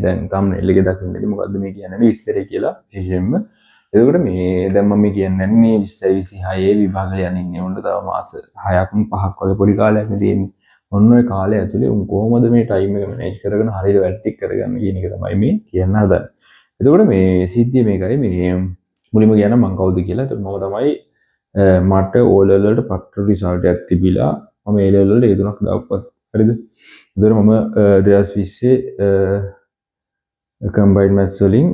දැන් thumbnail එකේ දකින්නදී මොකද්ද මේ කියන්නේ විස්තරය කියලා විශේෂයෙන්ම. එතකොට මේ දැන් මම කියන්නේ මේ 20 26 විභාගය යන්නේ උන්ට තව මාස 6ක් 5ක් වගේ පොඩි කාලයක් තියෙන්නේ. ඔන්න ඔය කාලය ඇතුලේ උන් කොහොමද මේ ටයිම් එක මැනේජ් කරගෙන හරියට වැඩ ටික කරගන්න කියන එක තමයි මේ කියන්න හදන්නේ. එතකොට මේ සිද්ධිය මේකයි මේ මුලින්ම කියන මම කවුද කියලා. එතකොට මම තමයි මට O level වලට පට්ට රිසල්ට් එකක් තිබිලා මම A level වලට A3ක් දාපුවා. හරිද? එතකොට මම 2020 combined maths වලින්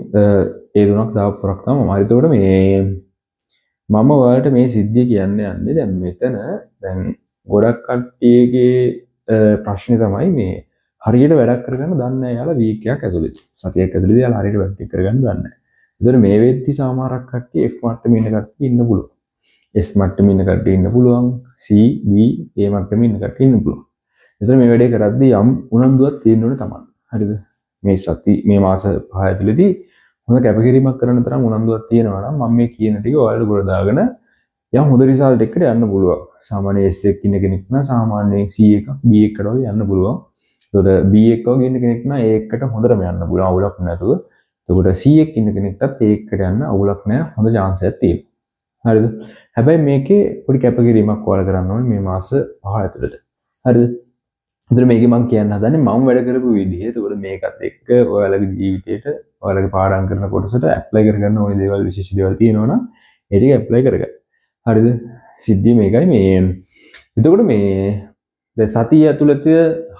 A3ක් දාපුවක් තමයි මම. හරි. එතකොට මේ මම ඔයාලට මේ සිද්ධිය කියන්න යන්නේ දැන් මෙතන දැන් ගොඩක් කට්ටියගේ ප්‍රශ්නේ තමයි මේ හරියට වැඩක් කරගන්න දන්නේ නැහැ යාලා වීක් එකක් ඇතුළේ. සතියක් ඇතුළේදී යාලා හරියට වැඩ ටික කරගන්න දන්නේ නැහැ. ඒතර මේ වෙද්දි සමහරක් කට්ටිය F මට්ටමේ ඉන්න කට්ටිය ඉන්න පුළුවන්. S මට්ටමේ ඉන්න කට්ටිය ඉන්න පුළුවන්. C, B, A මට්ටමේ ඉන්න කට්ටිය ඉන්න පුළුවන්. ඒතර මේ වැඩේ කරද්දී යම් උනන්දුවක් තියෙන්න ඕනේ තමයි. හරිද? මේ මාස 5 ඇතුළේදී හොඳ කැපකිරීමක් කරන තරම් උනන්දුවක් තියෙනවා නම් මම මේ කියන ටික ඔයාලට ගොඩ දාගෙන යම් හොඳ රිසල්ට් එකකට යන්න පුළුවන්. සාමාන්‍ය S එකක් ඉන්න කෙනෙක් නම් සාමාන්‍යයෙන් C එකක් B එකකට වගේ යන්න පුළුවන්. එතකොට B එකක් වගේ ඉන්න කෙනෙක් නම් A එකට හොඳටම යන්න පුළුවන් අවුලක් නැතුව. එතකොට C එකක් ඉන්න කෙනෙක්ටත් A එකට යන්න අවුලක් නැහැ. හොඳ chance එකක් තියෙනවා. හරිද? හැබැයි මේකේ පොඩි කැපකිරීමක් ඔයාලා කරන්න ඕනේ මේ මාස 5 ඇතුළත. හරිද? එතකොට මේකේ මම කියන්න හදන්නේ මම වැඩ කරපු විදිහ. එතකොට මේකත් එක්ක ඔයාලගේ ජීවිතේට ඔයාලගේ පාඩම් කරන කොටසට ඇප්ලයි කරගන්න ඕනේ දේවල් විශේෂ දේවල් තියෙනවා නම් ඒ ටික ඇප්ලයි කරගන්න. හරිද? සිද්ධිය මේකයි මේ. එතකොට මේ දැන් සතිය ඇතුළත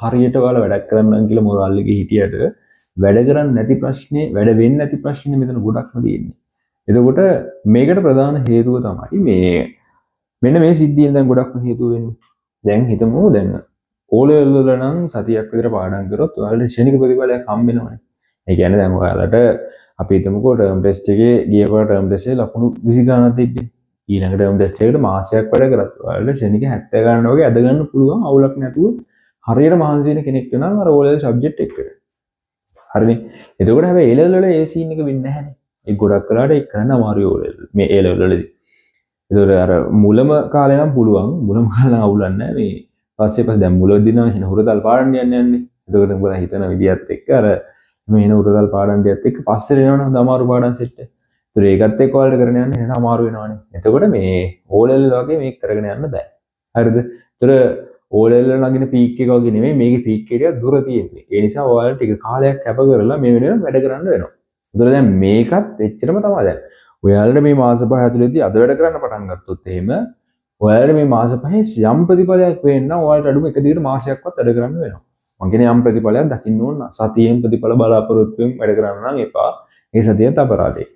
හරියට ඔයාලා වැඩක් කරන්න කියලා මොරාල් එකේ හිටියට වැඩ කරන්නේ නැති ප්‍රශ්නේ වැඩ වෙන්නේ නැති ප්‍රශ්නේ මෙතන ගොඩක්ම තියෙන්නේ. එතකොට මේකට ප්‍රධාන හේතුව තමයි මේ මෙන්න මේ සිද්ධියෙන් දැන් ගොඩක්ම හේතුව වෙන්නේ. දැන් හිතමු දැන් O level වල නම් සතියක් විතර පාඩම් කරොත් ඔයාලට ශනික ප්‍රතිඵලයක් හම්බ වෙනවනේ. ඒ කියන්නේ දැන් ඔයාලට අපි හිතමුකෝ ටර්ම් ටෙස්ට් එකේ ගියපාර ටර්ම් ටෙස්ට් එකේ ලකුණු 20 ගණනක් තිබ්බේ. ඊළඟ ටර්ම් ටෙස්ට් එකට මාසයක් වැඩ කරත් ඔයාලට ශනික 70 ගණන් වගේ අද ගන්න පුළුවන් අවුලක් නැතුව හරියට මහන්සි වෙන කෙනෙක් වෙනවා අර O level සබ්ජෙක්ට් එකට. හරිනේ. එතකොට හැබැයි A level වල ඒ සීන් එක වෙන්නේ නැහැනේ. ඒ ගොඩක් වෙලාවට ඒක කරන්න අමාරුයි O level මේ A level වලදී. ඒතකොට අර මුලම කාලේ නම් පුළුවන් මුලම කාලේ නම් අවුලක් නැහැ මේ පස්සේ දැන් මුලදී නම් එන හුරතල් පාඩම් යන්නේ. එතකොට උඹලා හිතන විදියත් එක්ක අර මේ එන හුරතල් පාඩම් දෙයත් එක්ක පස්සේ එනවනම් හොඳ අමාරු පාඩම් සෙට් එක. ඒතර ඒකත් එක්ක ඔයාලට කරගෙන යන්න එන අමාරු වෙනවනේ. එතකොට මේ O level වගේ මේක කරගෙන යන්න බෑ. හරිද? ඒතර O level ළඟින පීක් එක වගේ නෙමෙයි මේකේ පීක් එක ටිකක් දුර තියෙන්නේ. ඒ නිසා ඔයාලට ටික කාලයක් කැප කරලා මේ වෙනුවෙන් වැඩ කරන්න වෙනවා. ඒතර දැන් මේකත් එච්චරම තමයි දැන්. ඔයාලට මේ මාස 5 ඇතුළතදී අද වැඩ කරන්න පටන් ගත්තොත් එහෙම ඔයාලට මේ මාස 5 යම් ප්‍රතිඵලයක් වෙන්න ඔයාලට අඩුම එක දිගට මාසයක්වත් වැඩ කරන්න වෙනවා. මං කියන්නේ යම් ප්‍රතිඵලයක් දකින්න ඕන සතියෙන් ප්‍රතිඵල බලාපොරොත්තු වෙමින් වැඩ කරන්න නම් එපා. ඒ සතියත් අපරාධේ.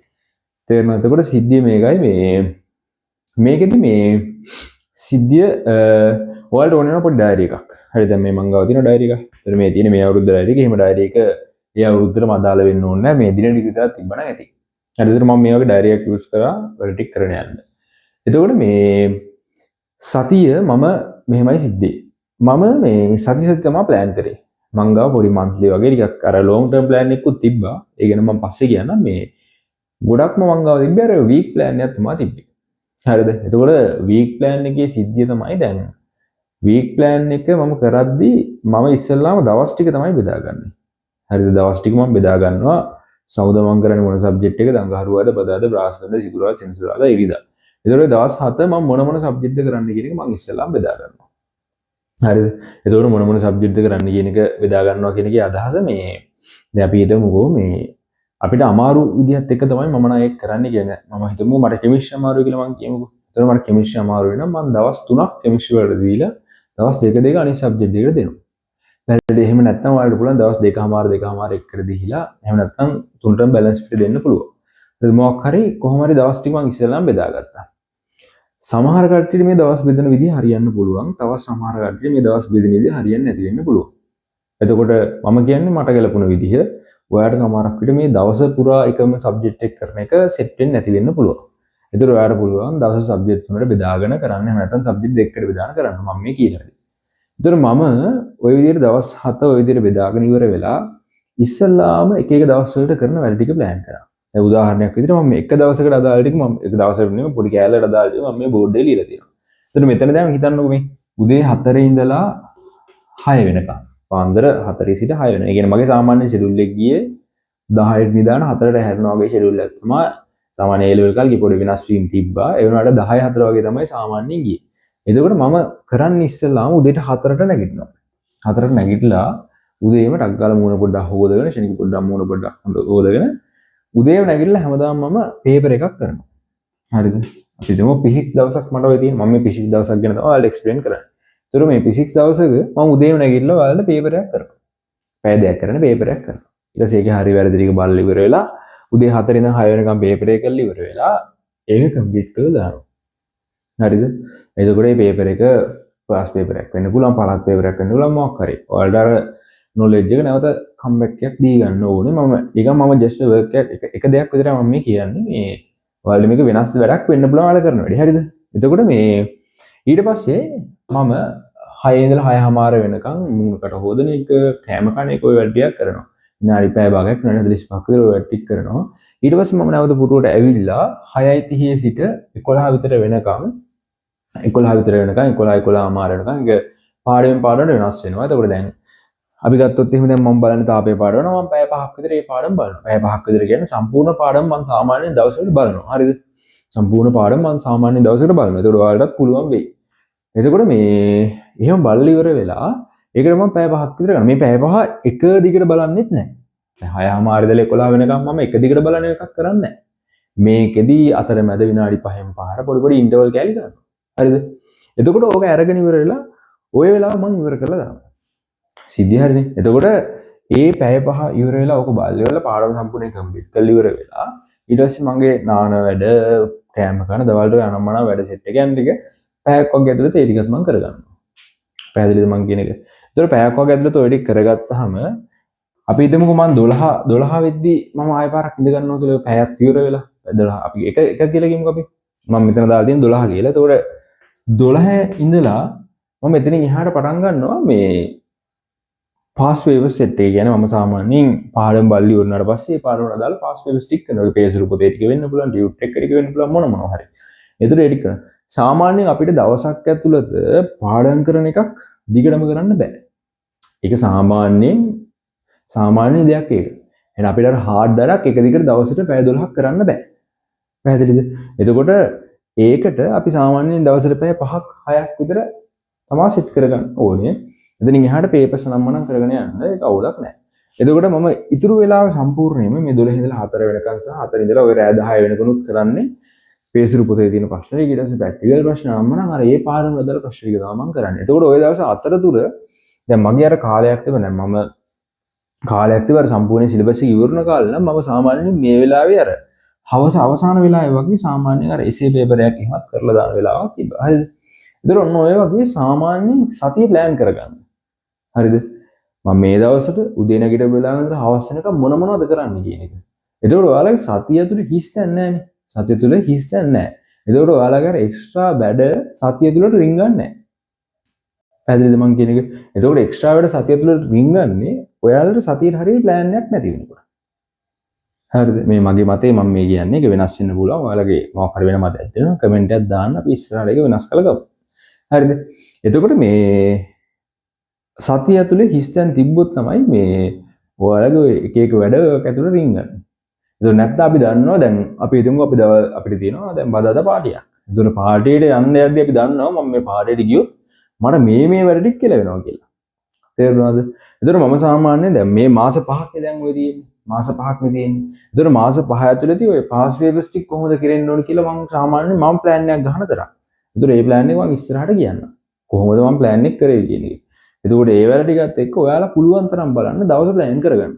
තේරෙනවද? එතකොට සිද්ධිය මේකයි මේ මේකෙදි මේ සිද්ධිය ඔයාලට ඕන වෙන පොඩි ඩයරි එකක්. හරි දැන් මේ මං ගාව තියෙන ඩයරි එක. ඒතර මේ තියෙන මේ අවුරුද්ද ඩයරි එක. එහෙම ඩයරි එක ඒ අවුරුද්දටම අදාළ වෙන්න ඕනේ නැහැ. මේ දින ටික විතරක් තිබ්බනම් ඇති. හරි ඒතර මම මේ වගේ ඩයරි එකක් යූස් කරා වැඩ ටික කරගෙන යන්න. එතකොට මේ සතිය මම මෙහෙමයි සිද්ධියේ. මම මේ සති තමයි ප්ලෑන් කරේ. මං ගාව පොඩි මන්ත්ලි වගේ ටිකක් අර ලොන්ග් ටර්ම් ප්ලෑන් එකකුත් තිබ්බා. ඒ ගැන මම පස්සේ කියන්නම් මේ ගොඩක්ම මං ගාව තිබ්බේ අර වීක් ප්ලෑන් එකක් තමයි තිබ්බේ. හරිද? එතකොට වීක් ප්ලෑන් එකේ සිද්ධිය තමයි දැන් වීක් ප්ලෑන් එක මම කරද්දී මම ඉස්සෙල්ලාම දවස් ටික තමයි බෙදාගන්නේ. හරිද? දවස් ටික මම බෙදා ගන්නවා. සමුද මං කරන්නේ මොන සබ්ජෙක්ට් එකද? අඟහරුවාද, බදාද, බ්‍රහස්පතින්ද, සිකුරාදා, සෙනසුරාදා, ඉරිදා. එතකොට දවස් 7 මම මොන සබ්ජෙක්ට් එක කරන්න කියන එක මම ඉස්සෙල්ලාම බෙදා ගන්නවා. හරිද? එතකොට මොන සබ්ජෙක්ට් එක කරන්න කියන එක බෙදා ගන්නවා කියන එකේ අදහස මේ දැන් අපි හිතමුකෝ මේ අපිට අමාරු විදිහත් එක්ක තමයි මම නම් ඒක කරන්න කියන්නේ. මම හිතමුකෝ මට කෙමිස්ට්‍රි අමාරුයි කියලා මම කියමුකෝ. එතකොට මට කෙමිස්ට්‍රි අමාරු වෙනවා මම දවස් 3ක් කෙමිස්ට්‍රි වලට දීලා දවස් 2 අනිත් සබ්ජෙක්ට් එකට දෙනවා. වැරදි එහෙම නැත්නම් ඔයාලට පුළුවන් දවස් 2කමාර එකට දීලා එහෙම නැත්නම් තුනටම බැලන්ස් පිට දෙන්න පුළුවන්. ඒක මොකක් හරි කොහොම හරි දවස් ටික මම ඉස්සෙල්ලාම බෙදාගත්තා. සමහර කට්ටියට මේ දවස් බෙදන විදිහ හරියන්න පුළුවන්. තවත් සමහර කට්ටියට මේ දවස් බෙදන විදිහ හරියන්නේ නැති වෙන්න පුළුවන්. එතකොට මම කියන්නේ මට ගැලපුණ විදිහ ඔයාලට සමහරක් විට මේ දවස පුරා එකම සබ්ජෙක්ට් එක කරන එක සෙට් වෙන්නේ නැති වෙන්න පුළුවන්. ඒතර ඔයාලට පුළුවන් දවස් සබ්ජෙක්ට් තුනකට බෙදාගෙන කරන්න. එහෙම නැත්නම් සබ්ජෙක්ට් දෙකකට බෙදාගෙන කරන්න. මම මේ කියනවා. ඒතර මම ওই විදිහට දවස් 7 ওই විදිහට බෙදාගෙන ඉවර වෙලා ඉස්සල්ලාම එක දවස් වලට කරන වැඩ ටික ප්ලෑන් කරා. දැන් උදාහරණයක් විදිහට මම එක දවසකට අදාළ ටික මම එක දවසකට නෙමෙයි පොඩි කෑල්ලකට අදාළ ටික මම මේ බෝඩ් එකේ ලියලා තියෙනවා. එතන මෙතන දැන් හිතන්නකෝ මේ උදේ 4 ඉඳලා 6 වෙනකම්. පාන්දර 4 සිට 6 වෙනවා. ඒ කියන්නේ මගේ සාමාන්‍ය ෂෙඩියුල් එක ගියේ 10ට නිදාන 4ට හැරෙනවා වගේ ෂෙඩියුල් එකක් තමයි සාමාන්‍ය A level කාලේ පොඩි වෙනස් වීම තිබ්බා. ඒ වුණාට 10 4 වගේ තමයි සාමාන්‍යයෙන් ගියේ. එතකොට මම කරන්නේ ඉස්සෙල්ලාම උදේට 4ට නැගිටිනවා. 4ට නැගිටලා උදේම ටක් ගාලා මූණ පොඩ්ඩක් හොදගෙන ශනික පොඩ්ඩක් මූණ පොඩ්ඩක් හොදගෙන උදේම නැගිටලා හැමදාම මම පේපර් එකක් කරනවා. හරිද? අපි දෙමු ෆිසික්ස් දවසක් මට ඔය තියෙන මම මේ ෆිසික්ස් දවසක් ගැන තමයි ඔයාලට එක්ස්ප්ලেইন කරන්නේ. ඒතර මේ ෆිසික්ස් දවසක මම උදේම නැගිටලා ඔයාලට පේපර් එකක් කරනවා. පැය දෙකක් කරන පේපර් එකක් කරනවා. ඊට පස්සේ ඒකේ හරි වැරදි ටික බලලා ඉවර වෙලා උදේ 4 ඉඳන් 6 වෙනකම් පේපර් එක කරලා ඉවර වෙලා ඒක කම්ප්ලීට් කරලා දානවා. හරිද? එතකොට මේ පේපර් එක ක්ලාස් පේපර් එකක් වෙන්න පුළුවන්, පළාත් පේපර් එකක් වෙන්න පුළුවන් මොකක් හරි. ඔයාලට අර knowledge එක නැවත කම්බැක් එකක් දී ගන්න ඕනේ. මම just work එක දෙයක් විතරයි මම මේ කියන්නේ. මේ ඔයාලට මේක වෙනස් වැඩක් වෙන්න පුළුවන් ඔයාලා කරන වැඩේ. හරිද? එතකොට මේ ඊට පස්සේ මම 6 ඉඳලා 6:00 වෙනකන් මූණකට හොදන එක, කැම කන එක ඔය වැඩියක් කරනවා. විනාඩි පැය භාගයක් 45ක් විතර ඔය ටික කරනවා. ඊට පස්සේ මම නැවත පුටුවට ඇවිල්ලා 6:30 සිට 11 විතර වෙනකම් 11:00 වෙනකම් ඒක පාඩමෙන් පාඩමට වෙනස් වෙනවා. එතකොට දැන් අපි ගත්තොත් එහෙම දැන් මම බලන්නේ තාපේ පාඩම මම පැය 5ක් විතර ඒ පාඩම බලනවා. පැය 5ක් විතර කියන්නේ සම්පූර්ණ පාඩම මම සාමාන්‍යයෙන් දවසකට බලනවා. හරිද? සම්පූර්ණ පාඩම මම සාමාන්‍යයෙන් දවසකට බලනවා. ඒකට ඔයාලටත් පුළුවන් වෙයි. එතකොට මේ එහෙම බලලා ඉවර වෙලා ඒකට මම පැය 5ක් විතර ගන්නවා. මේ පැය 5 එක දිගට බලන්නෙත් නැහැ. දැන් 6:00 ඉඳලා 11 වෙනකම් මම එක දිගට බලන එකක් කරන්නේ නැහැ. මේකෙදි අතරමැද විනාඩි 5න් 5ට පොඩි ඉන්ටර්වල් කැලි කරනවා. හරිද? එතකොට ඕක අරගෙන ඉවර වෙලා ওই වෙලාව මම ඉවර කරලා දානවා. සිද්ධිය හරිනේ. එතකොට ඒ පැය 5 ඉවර වෙලා ඕක බාල්ලි වල පාඩම සම්පූර්ණයෙන් කම්ප්ලීට් කරලා ඉවර වෙලා ඊට පස්සේ මගේ නාන වැඩ, කෑම කන, දවල්ට යනමන වැඩ සෙට් එක යන ටික පැයක් වගේ ඇතුළත ඒ ටිකත් මම කරගන්නවා. පැහැදිලිද මං කියන එක? එතකොට පැයක් වගේ ඇතුළත ඔය ටික කරගත්තාම අපි හිතමුකෝ මම 12 වෙද්දි මම ආයෙ පාරක් ඉඳ ගන්නවා කියලා පැයක් ඉවර වෙලා 12 අපි එක කියලා කියමුකෝ අපි. මම මෙතන දාලා තියෙන 12 කියලා. එතකොට 12 ඉඳලා මම මෙතනින් එහාට පටන් ගන්නවා මේ පාස් වේවර් සෙට් එක. කියන්නේ මම සාමාන්‍යයෙන් පාඩම් බල්ලි වුණාට පස්සේ පාඩම දාලා පාස් වේවර් ස්ටික් කරනවා. ඒ පේජ් රූප දෙක වෙන්න පුළුවන්, ඩියුට් එක ටික වෙන්න පුළුවන් මොනවා හරි. එතකොට ඒක කරනවා. සාමාන්‍යයෙන් අපිට දවසක් ඇතුළත පාඩම් කරන එකක් දිගටම කරන්න බෑ. ඒක සාමාන්‍ය දෙයක් ඒක. එහෙනම් අපිට අර හાર્ඩ් වැඩක් එක දිගට දවසට පැය 12ක් කරන්න බෑ. පැහැදිලිද? එතකොට ඒකට අපි සාමාන්‍යයෙන් දවසට පැය 5ක් 6ක් විතර තමයි සෙට් කරගන්න ඕනේ. එතනින් එහාට පේපර්ස් නම් කරගෙන යන්න ඒක අවුලක් නෑ. එතකොට මම ඉතුරු වෙලාව සම්පූර්ණයෙන්ම මේ 12 ඉඳලා 4 වෙනකන් සහ 4 ඉඳලා ඔය රෑ 10 වෙනකනුත් කරන්නේ පේසුරු පොතේ තියෙන ප්‍රශ්න ටික. ඊට පස්සේ ප්‍රැක්ටිකල් ප්‍රශ්න නම් අර ඒ පාඩම වලදලා ප්‍රශ්න ටික තමයි මම කරන්නේ. එතකොට ওই දවස් අතරතුර දැන් මගේ අර කාලයක් තිබුණා. මම කාලයක් තිබ්බ අර සම්පූර්ණ සිලබස් එක ඉවරන කාලේ නම් මම සාමාන්‍යයෙන් මේ වෙලාවේ අර හවස අවසාන වෙලාවේ වගේ සාමාන්‍යයෙන් අර එසේ පේපර් එකක් එහෙමත් කරලා දාන වෙලාවක් තිබ්බා. හරිද? ඒතර ඔන්න ඔය වගේ සාමාන්‍යයෙන් සතිය ප්ලෑන් කරගන්න. හරිද? මම මේ දවස්වල උදේ නැගිට වෙලාවෙ ඉඳලා හවස වෙනකම් මොනවද කරන්න කියන එක. එතකොට ඔයාලගේ සතිය ඇතුලේ හිස්තැන් නැහැනේ. සතිය තුල හිස්තැන් නැහැ. එතකොට ඔයාලගේ අර එක්ස්ට්‍රා බැඩ සතිය තුලට රින්ගන්නේ නැහැ. පැහැදිලිද මං කියන එක? එතකොට එක්ස්ට්‍රා වැඩ සතිය තුලට රින්ගන්නේ ඔයාලට සතියේ හරියට ප්ලෑන් එකක් නැති වෙනකොට. හරිද? මේ මගේ මතේ මම මේ කියන්නේ ඒක වෙනස් වෙන්න පුළුවන්. ඔයාලගේ මොකක් හරි වෙන මතයක් දෙනවා. කමෙන්ට් එකක් දාන්න අපි ඉස්සරහට ඒක වෙනස් කරලා ගමු. හරිද? එතකොට මේ සතිය ඇතුලේ හිස්තැන් තිබ්බොත් තමයි මේ ඔයාලගේ එක එක වැඩ ඇතුලේ රින්ගන්නේ. ඒක නැත්නම් අපි දන්නවා දැන් අපි හිතමු අපිට තියෙනවා දැන් බදාදා පාටියක්. ඒතකොට පාටියට යන්න යද්දී අපි දන්නවා මම මේ පාටියට ගියොත් මට මේ වැඩ ටික කියලා වෙනවා කියලා. තේරුණාද? ඒතකොට මම සාමාන්‍යයෙන් දැන් මේ මාස 5ක් දැන් ඔය තියෙන්නේ. මාස 5ක් නේ තියෙන්නේ. ඒතකොට මාස 5 ඇතුළතදී ඔය පාස් වේවර්ස් ටික කොහොමද කෙරෙන්න ඕන කියලා මම සාමාන්‍යයෙන් මම ප්ලෑන් එකක් ගන්න තරම්. ඒතකොට මේ ප්ලෑන් එක මම ඉස්සරහට කියන්නම්. කොහොමද මම ප්ලෑන් එක කරේ කියන එක. එතකොට ඒ වැඩ ටිකත් එක්ක ඔයාලා පුළුවන් තරම් බලන්න දවස ප්ලෑන් කරගන්න.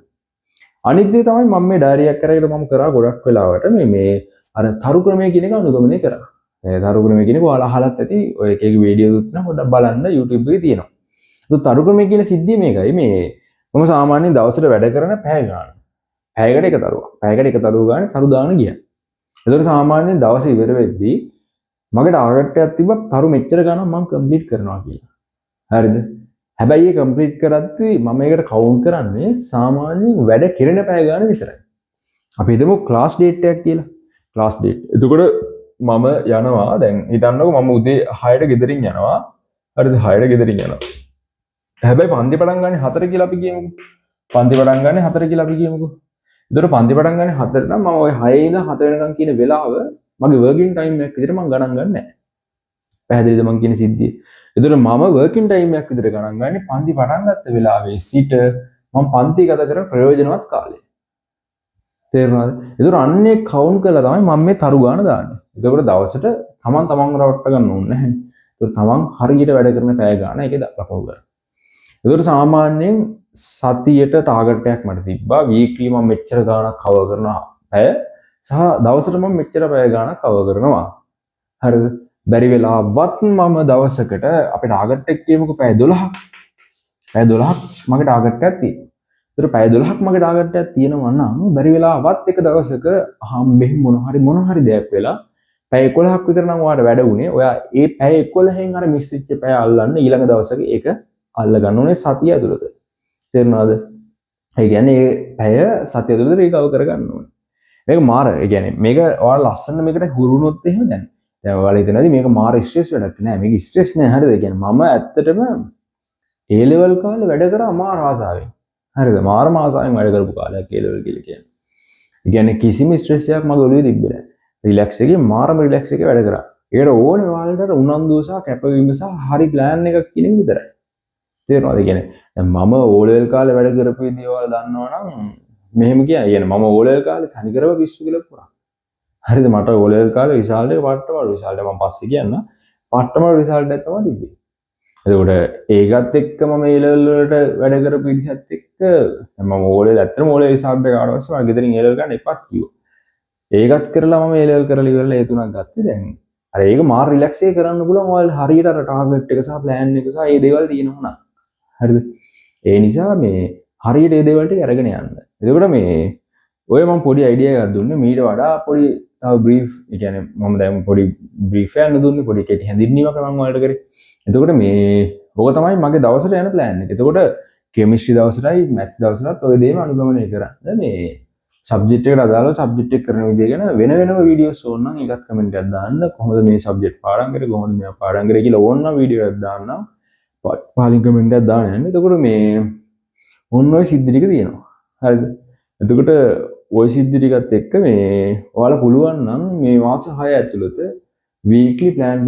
අනිත් දේ තමයි මම මේ ඩයරි එකක් කරගෙන මම කරා ගොඩක් වෙලාවට මේ අර තරු ක්‍රමය කියන එක අනුගමනය කරා. ඒ තරු ක්‍රමය කියන එක ඔයාලා අහලත් ඇති ඔය එක එක වීඩියෝ දුත් නම් පොඩ්ඩක් බලන්න YouTube එකේ තියෙනවා. ඒක තරු ක්‍රමය කියන සිද්ධිය මේකයි මේ මම සාමාන්‍යයෙන් දවසට වැඩ කරන පැය ගන්න. පැයකට එක තරුවක්. පැයකට එක තරුව ගන්න තරු දාන ගියා. ඒතකොට සාමාන්‍යයෙන් දවස් ඉවර වෙද්දී මගේ ටාගට් එකක් තිබ්බා තරු මෙච්චර ගණන් මම කම්ප්ලීට් කරනවා කියලා. හරිද? හැබැයි ඒ කම්ප්ලීට් කරද්දී මම ඒකට කවුන්ට් කරන්නේ සාමාන්‍යයෙන් වැඩ කෙරෙන පැය ගන්න විතරයි. අපි හිතමු ක්ලාස් ඩේට් එකක් කියලා. Class date. එතකොට මම යනවා දැන් හිතන්නකෝ මම උදේ 6ට ගෙදරින් යනවා. හරිද? 6ට ගෙදරින් යනවා. හැබැයි පන්ති පටන් ගන්න 4 කියලා අපි කියමුකෝ. පන්ති පටන් ගන්න 4 කියලා අපි කියමුකෝ. ඒතර පන්ති පටන් ගන්න 4 නම් මම ওই 6 ඉඳන් 4 වෙනකන් කියන වෙලාව මගේ වර්කින් ටයිම් එකක් විදිහට මම ගණන් ගන්න නැහැ. පැහැදිලිද මම කියන සිද්ධිය? ඒතර මම වර්කින් ටයිම් එකක් විදිහට ගණන් ගන්නේ පන්ති පටන් ගත්ත වෙලාවේ සිට මම පන්ති ගත කරන ප්‍රයෝජනවත් කාලය. තේරුණාද? ඒතර අන්නේ කවුන්ට් කරලා තමයි මම මේ තරු ගාන දාන්නේ. ඒකවල දවසට තමන්ව රවට්ට ගන්න ඕනේ නැහැ. ඒතර තමන් හරියට වැඩ කරන පැය ගාන ඒකේ ලකුණු ගන්න. ඒතර සාමාන්‍යයෙන් සතියට ටාගට් එකක් මට තිබ්බා. වීක්ලි මම මෙච්චර ගාණක් කවර් කරනවා පැය සහ දවසට මම මෙච්චර පැය ගාණක් කවර් කරනවා. හරිද? බැරි වෙලාවත් මම දවසකට අපේ ටාගට් එක කියමුකෝ පැය 12ක්. පැය 12ක් මගේ ටාගට් එකක් තියෙනවා. ඒතර පැය 12ක් මගේ ටාගට් එකක් තියෙනවා නම් බැරි වෙලාවත් එක දවසක හම්බෙන් මොන හරි දෙයක් වෙලා පැය 11ක් විතර නම් ඔයාලට වැඩ උනේ. ඔයා ඒ පැය 11න් අර මිස් වෙච්ච පැය අල්ලන්න ඊළඟ දවසක ඒක අල්ල ගන්න ඕනේ සතිය ඇතුළත. තේරුණාද? ඒ කියන්නේ ඒ පැය සතිය ඇතුළත රීකවර් කරගන්න ඕනේ. මේක මාර. ඒ කියන්නේ මේක ඔයාලා ලස්සන මේකට හුරුනොත් එහෙම දැන් ඔයාලා හිතනවාද මේක මාර ස්ට්‍රෙස් වැඩක් නෑ. මේක ස්ට්‍රෙස් නෑ. හරිද? ඒ කියන්නේ මම ඇත්තටම A level කාලේ වැඩ කරා මාර ආසාවෙන්. හරිද? මාරම ආසාවෙන් වැඩ කරපු කාලයක් A level කියලා කියන්නේ. ඒ කියන්නේ කිසිම ස්ට්‍රෙස් එකක් මගේ ඔළුවේ තිබ්බේ නෑ. රිලැක්ස් එකේ මාරම රිලැක්ස් එකේ වැඩ කරා. ඒකට ඕනේ ඔයාලට උනන්දුව සහ කැපවීම සහ හරි ප්ලෑන් එකක් කියන එක විතරයි. තේරෙනවද? ඒ කියන්නේ දැන් මම O level කාලේ වැඩ කරපු විදිය ඔයාලා දන්නවනම් මෙහෙම කියන්නේ මම O level කාලේ තනිකරම පිස්සු කියලා පුරා. හරිද? මට O level කාලේ රිසල්ට් එක පට්ටම රිසල්ට් එක මම පස්සේ කියන්න. පට්ටම රිසල්ට් එක තමයි තිබ්බේ. එතකොට ඒකත් එක්ක මම A level වලට වැඩ කරපු විදිහත් එක්ක මම O level ඇත්තටම O level රිසල්ට් එක ආවට පස්සේ මම ගෙදරින් A level ගන්න එපත් කිව්වා. ඒකත් කරලා මම A level කරලා ඉවරලා ඒ තුනක් ගත්තේ දැන්. අර ඒක මාර රිලැක්ස් එක කරන්න පුළුවන් ඔයාලා හරියට අර ටාගට් එක සහ ප්ලෑන් එක සහ මේ දේවල් තියෙනවා නම්. හරිද? ඒ නිසා මේ හරියට මේ දේවල් ටික අරගෙන යන්න. එතකොට මේ ඔය මම පොඩි අයිඩියා එකක් දුන්නේ මීට වඩා පොඩි තව බ්‍රීෆ් ඒ කියන්නේ මම දැන් පොඩි බ්‍රීෆ් එකක් දුන්නේ පොඩි කෙටි හැඳින්වීමක් මම ඔයාලට කරේ. එතකොට මේ ඕක තමයි මගේ දවසට යන ප්ලෑන් එක. එතකොට කෙමිස්ට්‍රි දවසටයි මැත්ස් දවසටත් ඔය දේම අනුගමනය කරන්න මේ සබ්ජෙක්ට් එකට අදාළව සබ්ජෙක්ට් එක කරන විදිය ගැන වෙන වෙනම වීඩියෝස් ඕන නම් ඒකත් කමෙන්ට් එකක් දාන්න. කොහොමද මේ සබ්ජෙක්ට් පාඩම් කරේ කොහොමද මේවා පාඩම් කරේ කියලා ඕන නම් වීඩියෝ එකක් දාන්න. පාලින් කමෙන්ට් එකක් දාන්න යන්න. එතකොට මේ ඔන්න ඔය සිද්ධි ටික තියෙනවා. හරිද? එතකොට ඔය සිද්ධි ටිකත් එක්ක මේ ඔයාලා පුළුවන් නම් මේ මාස 6 ඇතුළත වීක්ලි ප්ලෑන්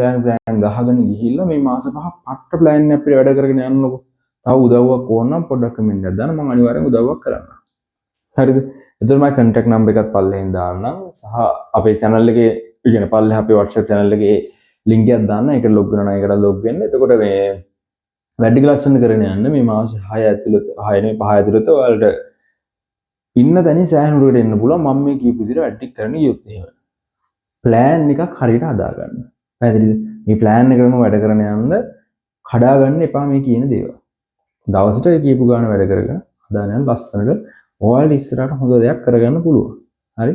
ගහගෙන ගිහිල්ලා මේ මාස 5 පට්ට ප්ලෑන් එක අපිට වැඩ කරගෙන යන්නකො. තව උදව්වක් ඕන නම් පොඩ්ඩක් කමෙන්ට් එකක් දාන්න මම අනිවාර්යෙන් උදව්වක් කරන්නම්. හරිද? එතකොට මම contact number එකත් පල්ලෙහෙන් දාන්නම් සහ අපේ channel එකේ කියන්නේ පල්ලෙහ අපේ WhatsApp channel එකේ link එකක් දාන්න. ඒකට log වෙනවා නම් ඒකට log වෙන්න. එතකොට මේ වැඩි ලස්සන කරගෙන යන්න මේ මාස 6 ඇතුළත 6 නේ 5 ඇතුළත ඔයාලට ඉන්න තැනින් සෑහනුවකට එන්න පුළුවන්. මම මේ කියපු විදිහට වැඩි කරන්න ගියොත් එහෙම ප්ලෑන් එකක් හරියට හදාගන්න. පැහැදිලිද? මේ ප්ලෑන් එකම වැඩ කරන යන්න කඩා ගන්න එපා මේ කියන දේවල්. දවසට කියපු ගාන වැඩ කරගෙන හදාගෙන යන ලස්සනට ඔයාලට ඉස්සරහට හොඳ දෙයක් කරගන්න පුළුවන්. හරි?